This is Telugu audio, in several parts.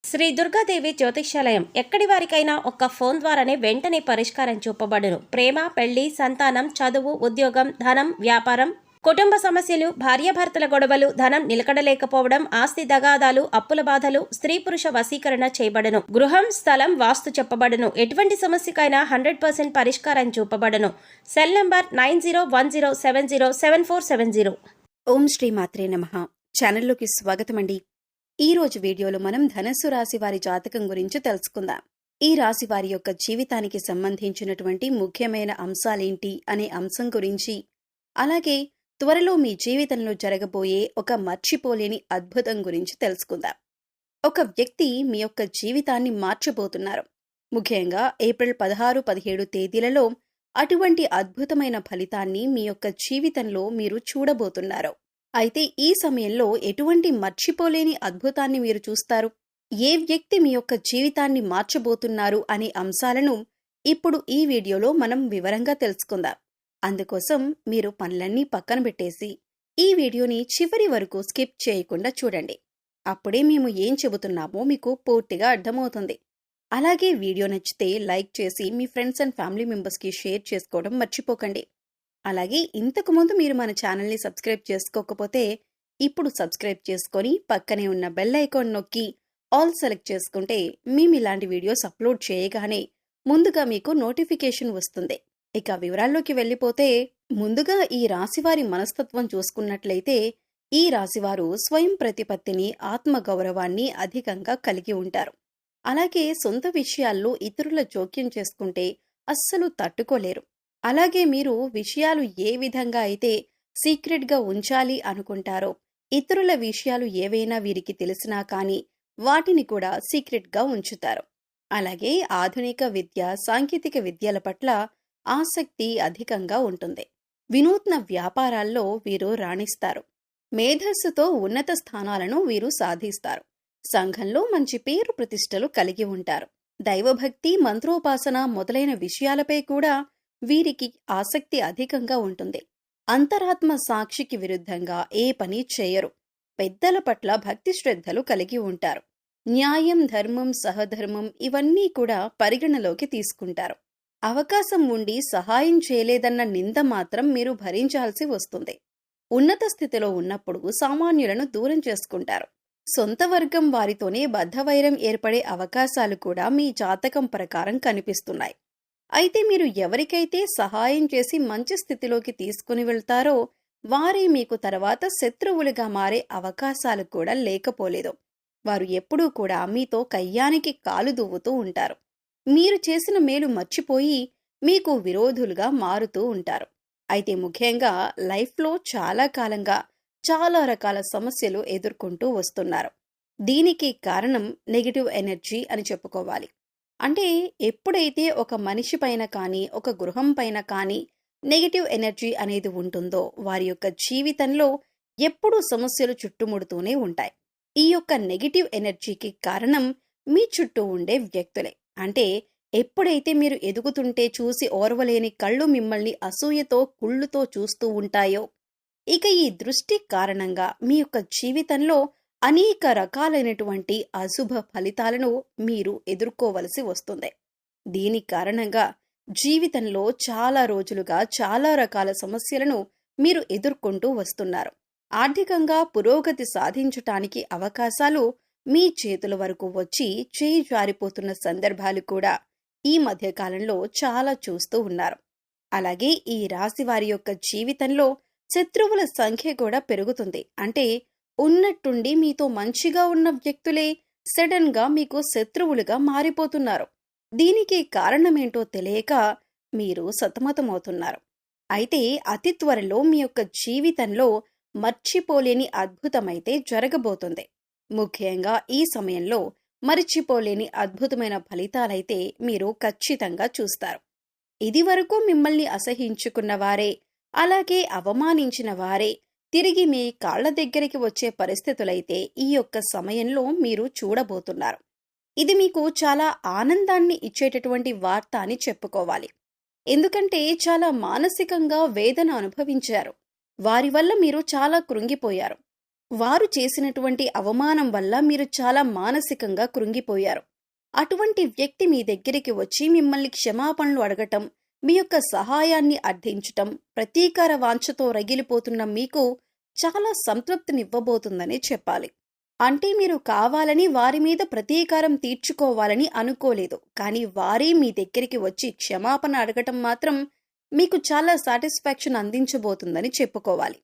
శ్రీ దుర్గాదేవి జ్యోతిష్యాలయం ఎక్కడి వారికైనా ఒక్క ఫోన్ ద్వారానే వెంటనే పరిష్కారం చూపబడును. ప్రేమ, పెళ్లి, సంతానం, చదువు, ఉద్యోగం, ధనం, వ్యాపారం, కుటుంబ సమస్యలు, భార్యాభర్తల గొడవలు, ధనం నిలకడలేకపోవడం, ఆస్తి తగాదాలు, అప్పుల బాధలు, స్త్రీ పురుష వశీకరణ చేయబడును. గృహం, స్థలం, వాస్తు చెప్పబడును. ఎటువంటి సమస్యకైనా 100% పరిష్కారం చూపబడును. Cell number 9010707470. ఓం శ్రీ మాత్రే నమః. ఛానల్లోకి స్వాగతం అండి. ఈ రోజు వీడియోలో మనం ధనస్సు రాశి వారి జాతకం గురించి తెలుసుకుందాం. ఈ రాశి వారి యొక్క జీవితానికి సంబంధించినటువంటి ముఖ్యమైన అంశాలేంటి అనే అంశం గురించి, అలాగే త్వరలో మీ జీవితంలో జరగబోయే ఒక మర్చిపోలేని అద్భుతం గురించి తెలుసుకుందాం. ఒక వ్యక్తి మీ యొక్క జీవితాన్ని మార్చబోతున్నారు. ముఖ్యంగా ఏప్రిల్ 16, 17 తేదీలలో అటువంటి అద్భుతమైన ఫలితాన్ని మీ యొక్క జీవితంలో మీరు చూడబోతున్నారు. అయితే ఈ సమయంలో ఎటువంటి మర్చిపోలేని అద్భుతాన్ని మీరు చూస్తారు? ఏ వ్యక్తి మీ యొక్క జీవితాన్ని మార్చబోతున్నారు అనే అంశాలను ఇప్పుడు ఈ వీడియోలో మనం వివరంగా తెలుసుకుందాం. అందుకోసం మీరు పనులన్నీ పక్కన పెట్టేసి ఈ వీడియోని చివరి వరకు స్కిప్ చేయకుండా చూడండి. అప్పుడే మేము ఏం చెబుతున్నామో మీకు పూర్తిగా అర్థమవుతుంది. అలాగే వీడియో నచ్చితే లైక్ చేసి మీ ఫ్రెండ్స్ అండ్ ఫ్యామిలీ మెంబర్స్కి షేర్ చేసుకోవడం మర్చిపోకండి. అలాగే ఇంతకుముందు మీరు మన ఛానల్ని సబ్స్క్రైబ్ చేసుకోకపోతే ఇప్పుడు సబ్స్క్రైబ్ చేసుకొని పక్కనే ఉన్న బెల్ ఐకాన్ నొక్కి ఆల్ సెలెక్ట్ చేసుకుంటే మేము ఇలాంటి వీడియోస్ అప్లోడ్ చేయగానే ముందుగా మీకు నోటిఫికేషన్ వస్తుంది. ఇక వివరాల్లోకి వెళ్ళిపోతే, ముందుగా ఈ రాశివారి మనస్తత్వం చూసుకున్నట్లయితే ఈ రాశివారు స్వయం ప్రతిపత్తిని, ఆత్మగౌరవాన్ని అధికంగా కలిగి ఉంటారు. అలాగే సొంత విషయాల్లో ఇతరుల జోక్యం చేసుకుంటే అస్సలు తట్టుకోలేరు. అలాగే మీరు విషయాలు ఏ విధంగా అయితే సీక్రెట్గా ఉంచాలి అనుకుంటారో, ఇతరుల విషయాలు ఏవైనా వీరికి తెలిసినా కానీ వాటిని కూడా సీక్రెట్గా ఉంచుతారు. అలాగే ఆధునిక విద్య, సాంకేతిక విద్యల పట్ల ఆసక్తి అధికంగా ఉంటుంది. వినూత్న వ్యాపారాల్లో వీరు రాణిస్తారు. మేధస్సుతో ఉన్నత స్థానాలను వీరు సాధిస్తారు. సంఘంలో మంచి పేరు ప్రతిష్టలు కలిగి ఉంటారు. దైవభక్తి, మంత్రోపాసన మొదలైన విషయాలపై కూడా వీరికి ఆసక్తి అధికంగా ఉంటుంది. అంతరాత్మ సాక్షికి విరుద్ధంగా ఏ పని చేయరు. పెద్దల పట్ల భక్తి శ్రద్ధలు కలిగి ఉంటారు. న్యాయం, ధర్మం, సహధర్మం ఇవన్నీ కూడా పరిగణలోకి తీసుకుంటారు. అవకాశం ఉండి సహాయం చేయలేదన్న నింద మాత్రం మీరు భరించాల్సి వస్తుంది. ఉన్నత స్థితిలో ఉన్నప్పుడు సామాన్యులను దూరం చేసుకుంటారు. సొంత వర్గం వారితోనే బద్ధవైరం ఏర్పడే అవకాశాలు కూడా మీ జాతకం ప్రకారం కనిపిస్తున్నాయి. అయితే మీరు ఎవరికైతే సహాయం చేసి మంచి స్థితిలోకి తీసుకుని వెళ్తారో వారే మీకు తర్వాత శత్రువులుగా మారే అవకాశాలు కూడా లేకపోలేదు. వారు ఎప్పుడూ కూడా మీతో కయ్యానికి కాలు దువ్వుతూ ఉంటారు. మీరు చేసిన మేలు మర్చిపోయి మీకు విరోధులుగా మారుతూ ఉంటారు. అయితే ముఖ్యంగా లైఫ్లో చాలా కాలంగా చాలా రకాల సమస్యలు ఎదుర్కొంటూ వస్తున్నారు. దీనికి కారణం నెగిటివ్ ఎనర్జీ అని చెప్పుకోవాలి. అంటే ఎప్పుడైతే ఒక మనిషి పైన కానీ, ఒక గృహం పైన కానీ నెగిటివ్ ఎనర్జీ అనేది ఉంటుందో వారి యొక్క జీవితంలో ఎప్పుడూ సమస్యలు చుట్టుముడుతూనే ఉంటాయి. ఈ యొక్క నెగిటివ్ ఎనర్జీకి కారణం మీ చుట్టూ ఉండే వ్యక్తులే. అంటే ఎప్పుడైతే మీరు ఎదుగుతుంటే చూసి ఓర్వలేని కళ్ళు మిమ్మల్ని అసూయతో, కుళ్ళుతో చూస్తూ ఉంటాయో, ఇక ఈ దృష్టి కారణంగా మీ యొక్క జీవితంలో అనేక రకాలైనటువంటి అశుభ ఫలితాలను మీరు ఎదుర్కోవలసి వస్తుంది. దీని కారణంగా జీవితంలో చాలా రోజులుగా చాలా రకాల సమస్యలను మీరు ఎదుర్కొంటూ వస్తున్నారు. ఆర్థికంగా పురోగతి సాధించటానికి అవకాశాలు మీ చేతుల వరకు వచ్చి చేయి జారిపోతున్న సందర్భాలు కూడా ఈ మధ్యకాలంలో చాలా చూస్తూ ఉన్నారు. అలాగే ఈ రాశి వారి యొక్క జీవితంలో శత్రువుల సంఖ్య కూడా పెరుగుతుంది. అంటే ఉన్నట్టుండి మీతో మంచిగా ఉన్న వ్యక్తులే సడన్ గా మీకు శత్రువులుగా మారిపోతున్నారు. దీనికి కారణమేంటో తెలియక మీరు సతమతమవుతున్నారు. అయితే అతి త్వరలో మీ యొక్క జీవితంలో మర్చిపోలేని అద్భుతమైతే జరగబోతుంది. ముఖ్యంగా ఈ సమయంలో మర్చిపోలేని అద్భుతమైన ఫలితాలైతే మీరు ఖచ్చితంగా చూస్తారు. ఇదివరకు మిమ్మల్ని అసహించుకున్న వారే, అలాగే అవమానించిన వారే తిరిగి మీ కాళ్ల దగ్గరికి వచ్చే పరిస్థితులైతే ఈ యొక్క సమయంలో మీరు చూడబోతున్నారు. ఇది మీకు చాలా ఆనందాన్ని ఇచ్చేటటువంటి వార్త అని చెప్పుకోవాలి. ఎందుకంటే చాలా మానసికంగా వేదన అనుభవించారు. వారి వల్ల మీరు చాలా కృంగిపోయారు. వారు చేసినటువంటి అవమానం వల్ల మీరు చాలా మానసికంగా కృంగిపోయారు. అటువంటి వ్యక్తి మీ దగ్గరికి వచ్చి మిమ్మల్ని క్షమాపణలు అడగటం, మీ యొక్క సహాయాన్ని అర్థించటం, ప్రతీకార వాంఛతో రగిలిపోతున్న మీకు చాలా సంతృప్తినివ్వబోతుందని చెప్పాలి. అంటే మీరు కావాలని వారి మీద ప్రతీకారం తీర్చుకోవాలని అనుకోలేదు, కానీ వారే మీ దగ్గరికి వచ్చి క్షమాపణ అడగటం మాత్రం మీకు చాలా సాటిస్ఫాక్షన్ అందించబోతుందని చెప్పుకోవాలి.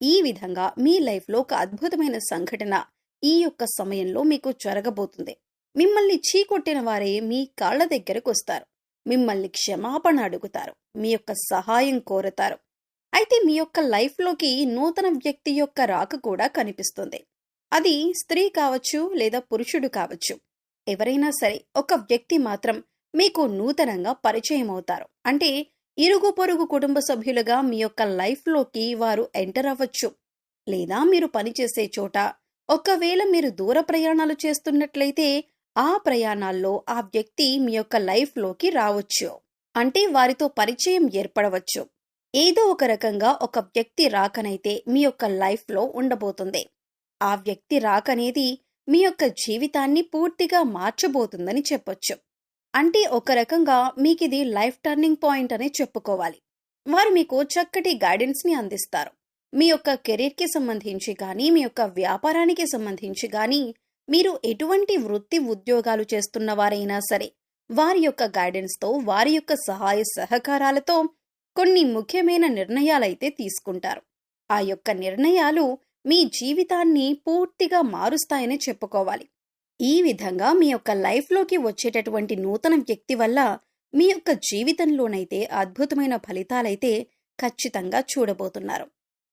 ఈ విధంగా మీ లైఫ్లో ఒక అద్భుతమైన సంఘటన ఈ యొక్క సమయంలో మీకు జరగబోతుంది. మిమ్మల్ని చీకొట్టిన వారే మీ కాళ్ల దగ్గరకు వస్తారు, మిమ్మల్ని క్షమాపణ అడుగుతారు, మీ యొక్క సహాయం కోరతారు. అయితే మీ యొక్క లైఫ్లోకి నూతన వ్యక్తి యొక్క రాక కూడా కనిపిస్తుంది. అది స్త్రీ కావచ్చు లేదా పురుషుడు కావచ్చు. ఎవరైనా సరే ఒక వ్యక్తి మాత్రం మీకు నూతనంగా పరిచయం అవుతారు. అంటే ఇరుగు పొరుగు కుటుంబ సభ్యులుగా మీ యొక్క లైఫ్లోకి వారు ఎంటర్ అవ్వచ్చు. లేదా మీరు పనిచేసే చోట, ఒకవేళ మీరు దూర ప్రయాణాలు చేస్తున్నట్లయితే ఆ ప్రయాణాల్లో ఆ వ్యక్తి మీ యొక్క లైఫ్లోకి రావచ్చు. అంటే వారితో పరిచయం ఏర్పడవచ్చు. ఏదో ఒక రకంగా ఒక వ్యక్తి రాకనైతే మీ యొక్క లైఫ్లో ఉండబోతుంది. ఆ వ్యక్తి రాకనేది మీ యొక్క జీవితాన్ని పూర్తిగా మార్చబోతుందని చెప్పొచ్చు. అంటే ఒక రకంగా మీకిది లైఫ్ టర్నింగ్ పాయింట్ అని చెప్పుకోవాలి. వారు మీకు చక్కటి గైడెన్స్ని అందిస్తారు. మీ యొక్క కెరీర్కి సంబంధించి కానీ, మీ యొక్క వ్యాపారానికి సంబంధించి కానీ, మీరు ఎటువంటి వృత్తి ఉద్యోగాలు చేస్తున్న వారైనా సరే వారి యొక్క గైడెన్స్తో, వారి యొక్క సహాయ సహకారాలతో కొన్ని ముఖ్యమైన నిర్ణయాలైతే తీసుకుంటారు. ఆ యొక్క నిర్ణయాలు మీ జీవితాన్ని పూర్తిగా మారుస్తాయని చెప్పుకోవాలి. ఈ విధంగా మీ యొక్క లైఫ్లోకి వచ్చేటటువంటి నూతన వ్యక్తి వల్ల మీ యొక్క జీవితంలోనైతే అద్భుతమైన ఫలితాలైతే ఖచ్చితంగా చూడబోతున్నారు.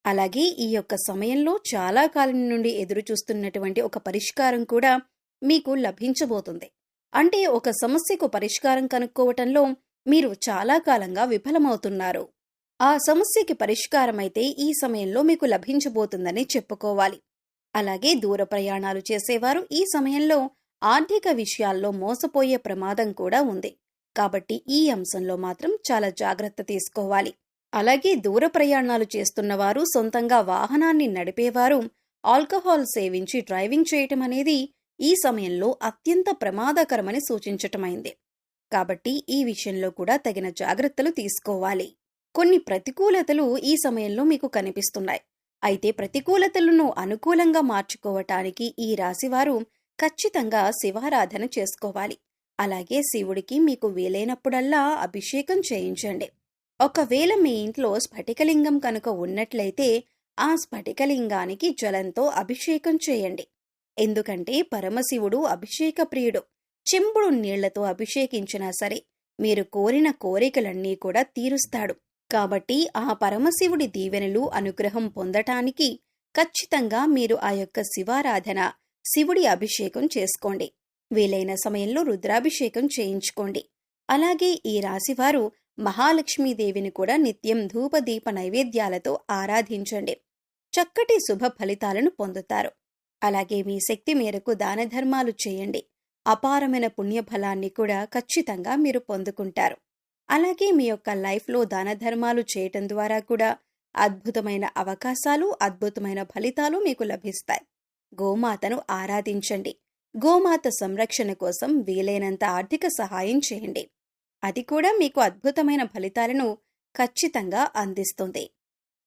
అలాగే ఈ యొక్క సమయంలో చాలా కాలం నుండి ఎదురు చూస్తున్నటువంటి ఒక పరిష్కారం కూడా మీకు లభించబోతుంది. అంటే ఒక సమస్యకు పరిష్కారం కనుక్కోవటంలో మీరు చాలా కాలంగా విఫలమవుతున్నారు. ఆ సమస్యకి పరిష్కారమైతే ఈ సమయంలో మీకు లభించబోతుందని చెప్పుకోవాలి. అలాగే దూర ప్రయాణాలు చేసేవారు ఈ సమయంలో ఆర్థిక విషయాల్లో మోసపోయే ప్రమాదం కూడా ఉంది. కాబట్టి ఈ అంశంలో మాత్రం చాలా జాగ్రత్త తీసుకోవాలి. అలాగే దూర ప్రయాణాలు చేస్తున్నవారు, సొంతంగా వాహనాన్ని నడిపేవారు ఆల్కహాల్ సేవించి డ్రైవింగ్ చేయటం అనేది ఈ సమయంలో అత్యంత ప్రమాదకరమని సూచించటమైంది. కాబట్టి ఈ విషయంలో కూడా తగిన జాగ్రత్తలు తీసుకోవాలి. కొన్ని ప్రతికూలతలు ఈ సమయంలో మీకు కనిపిస్తున్నాయి. అయితే ప్రతికూలతలను అనుకూలంగా మార్చుకోవటానికి ఈ రాశివారు ఖచ్చితంగా శివారాధన చేసుకోవాలి. అలాగే శివుడికి మీకు వీలైనప్పుడల్లా అభిషేకం చేయించండి. ఒకవేళ మీ ఇంట్లో స్ఫటికలింగం కనుక ఉన్నట్లయితే ఆ స్ఫటికలింగానికి జలంతో అభిషేకం చేయండి. ఎందుకంటే పరమశివుడు అభిషేక ప్రియుడు. చెంబుడు నీళ్లతో అభిషేకించినా సరే మీరు కోరిన కోరికలన్నీ కూడా తీరుస్తాడు. కాబట్టి ఆ పరమశివుడి దీవెనలు, అనుగ్రహం పొందటానికి ఖచ్చితంగా మీరు ఆ యొక్క శివారాధన, శివుడి అభిషేకం చేసుకోండి. వీలైన సమయంలో రుద్రాభిషేకం చేయించుకోండి. అలాగే ఈ రాశివారు మహాలక్ష్మీదేవిని కూడా నిత్యం ధూపదీప నైవేద్యాలతో ఆరాధించండి. చక్కటి శుభ ఫలితాలను పొందుతారు. అలాగే మీ శక్తి మేరకు దాన ధర్మాలు చేయండి. అపారమైన పుణ్యఫలాన్ని కూడా ఖచ్చితంగా మీరు పొందుకుంటారు. అలాగే మీ యొక్క లైఫ్లో దాన ధర్మాలు చేయటం ద్వారా కూడా అద్భుతమైన అవకాశాలు, అద్భుతమైన ఫలితాలు మీకు లభిస్తాయి. గోమాతను ఆరాధించండి. గోమాత సంరక్షణ కోసం వీలైనంత ఆర్థిక సహాయం చేయండి. అది కూడా మీకు అద్భుతమైన ఫలితాలను ఖచ్చితంగా అందిస్తుంది.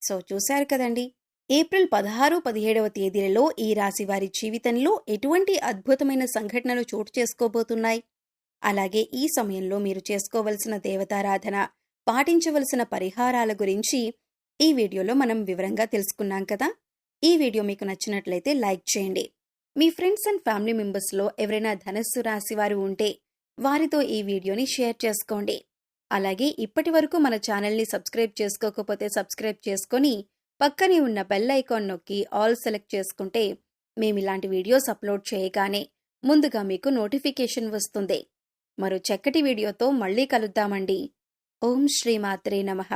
సో చూశారు కదండి, ఏప్రిల్ 16, 17వ తేదీలలో ఈ రాశి వారి జీవితంలో ఎటువంటి అద్భుతమైన సంఘటనలు చోటు చేసుకోబోతున్నాయి. అలాగే ఈ సమయంలో మీరు చేసుకోవలసిన దేవతారాధన, పాటించవలసిన పరిహారాల గురించి ఈ వీడియోలో మనం వివరంగా తెలుసుకున్నాం కదా. ఈ వీడియో మీకు నచ్చినట్లయితే లైక్ చేయండి. మీ ఫ్రెండ్స్ అండ్ ఫ్యామిలీ మెంబర్స్లో ఎవరైనా ధనస్సు రాశి వారు ఉంటే వారితో ఈ వీడియోని షేర్ చేసుకోండి. అలాగే ఇప్పటి వరకు మన ఛానల్ని సబ్స్క్రైబ్ చేసుకోకపోతే సబ్స్క్రైబ్ చేసుకొని పక్కనే ఉన్న బెల్ ఐకాన్ నొక్కి ఆల్ సెలెక్ట్ చేసుకుంటే మేమిలాంటి వీడియోస్ అప్లోడ్ చేయగానే ముందుగా మీకు నోటిఫికేషన్ వస్తుంది. మరో చక్కటి వీడియోతో మళ్ళీ కలుద్దామండి. ఓం శ్రీమాత్రే నమః.